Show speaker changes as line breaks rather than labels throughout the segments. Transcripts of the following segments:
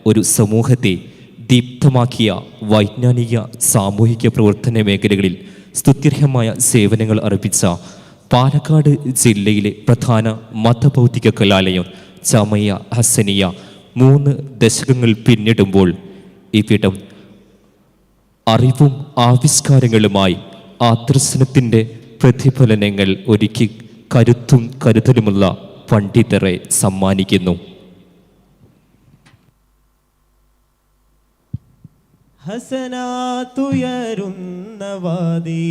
ഒരു സമൂഹത്തെ ദീപ്തമാക്കിയ വൈജ്ഞാനിക സാമൂഹിക പ്രവർത്തന മേഖലകളിൽ സ്തുത്യർഹമായ സേവനങ്ങൾ അർപ്പിച്ച പാലക്കാട് ജില്ലയിലെ പ്രധാന മതഭൗതിക കലാലയം ജാമിയ ഹസനിയ 3 ദശകങ്ങൾ പിന്നിടുമ്പോൾ ഇവിടം അറിവും ആവിഷ്കാരങ്ങളുമായി ആദർശനത്തിൻ്റെ പ്രതിഫലനങ്ങൾ ഒരുക്കി കരുത്തും കരുതലുമുള്ള പണ്ഡിതരെ സമ്മാനിക്കുന്നു.
ഹസനാത്തുയരുന്ന വാദി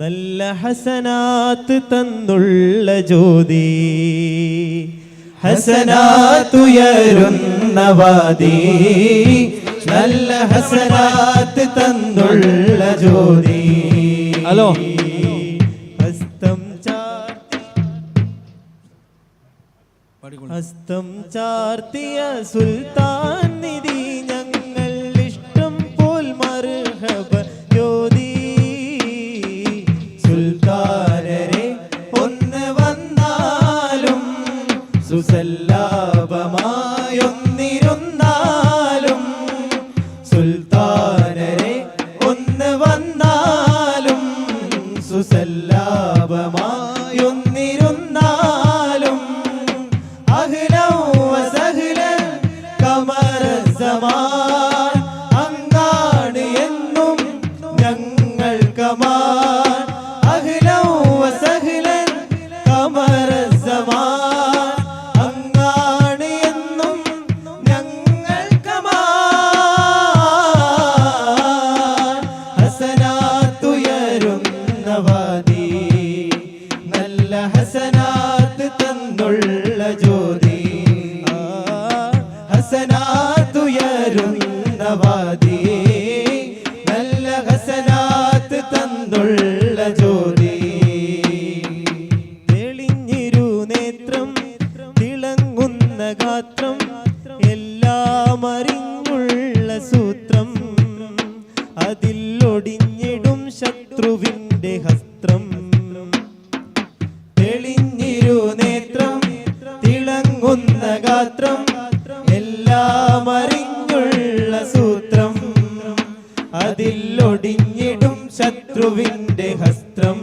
നല്ല ഹസനാത്ത് തന്നുള്ള ജ്യോതി. ഹസനാത്തുയരുന്ന വാദി നല്ല ഹസനാത്ത് തന്നുള്ള ജ്യോതി. ഹലോ ഹസ്തം ചാർത്തിയ സുൽത്താൻ നിധി ഞങ്ങൾ ഇഷ്ടം പോൽ മർഹബ യോതി. സുൽത്താനരെ ഒന്ന് വന്നാലും സുസല്ലാപമായൊന്നിരുന്നാലും. സുൽത്താനരെ ഒന്ന് വന്നാലും സുസല്ലാപമായൊന്നിരുന്നാലും. അങ്ങാണ് എന്നും ഞങ്ങൾ കമാൻ. അഹ്ലൻ വസഹ്ലൻ ഖമറ സമാൻ. അങ്ങാണ് എന്നും ഞങ്ങൾ കമാൻ. ഹസനാത്തുയരുന്ന വാദി നല്ല ഹസനാത്ത് തന്നുള്ള ജ്യോതി. ഹസനാത്തുയരുന്ന വാദി നല്ല ഹസനാത്ത് തന്നുള്ള ജ്യോതി. തെളിഞ്ഞിരു നേത്രം തിളങ്ങുന്ന ഗാത്രം എല്ലാം അറിഞ്ഞുള്ള സൂത്രം. അതിൽ ഒടിഞ്ഞിടും ശത്രുവിൻ്റെ ഹസ്ത്രം. തെളിഞ്ഞിരു നേത്രം തിളങ്ങുന്ന ഗാത്രം എല്ലാം അറിഞ്ഞുള്ള സൂത്രം. അതിൽ ഒടിഞ്ഞിടും ശത്രുവിൻ്റെ ഹസ്ത്രം.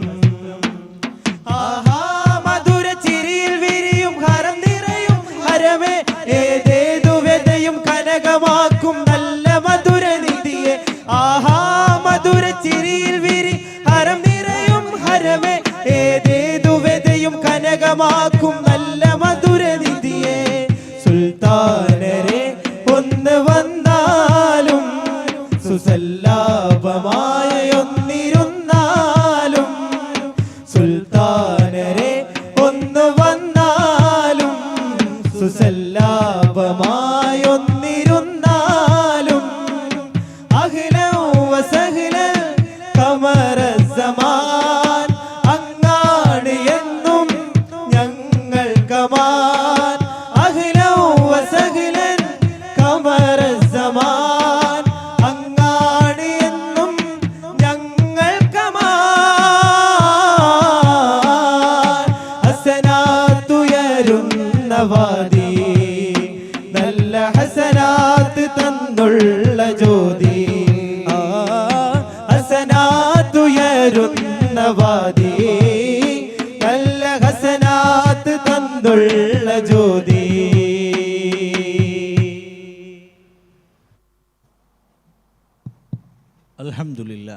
ആഹാ മധുര ചിരിയിൽ വിരിയും ഹരം നിറയും ഹരമേ. ഏതേതു വ്യതയും കനകമാക്കും നല്ല മധുര നിധിയെ. ആഹാ മധുര ചിരിയിൽ വിരി ഹരം നിറയും ഹരമേ. ഏതേതു വ്യതയും കനകമാക്കും നല്ല മധുര നിധിയെ. സുൽത്താനരെ ഒന്ന് വന്നാലും സുസല്ലാപമായൊന്നിരുന്നാലും. സുൽത്താനരെ ഒന്ന് വന്നാലും സുസല്ലാപമായൊന്നിരുന്നാലും. അഹ്ലൻ വസഹ്ലൻ ഖമറ സമാൻ. അങ്ങാണ് എന്നും ഞങ്ങൾ കമാൻ. അഹ്ലൻ വസഹ്ലൻ ഖമറ സമാൻ. അങ്ങാണ് എന്നും ഞങ്ങൾ കമാൻ. ഹസനാത്തുയരുന്ന വാദി നല്ല ഹസനാത്ത് തന്നുള്ള ജ്യോതി. ഹസനാത്തുയരുന്ന വാദി നല്ല ഹസനാത്ത് തന്നുള്ള ജ്യോതി.
അൽഹംദുലില്ലാഹ്.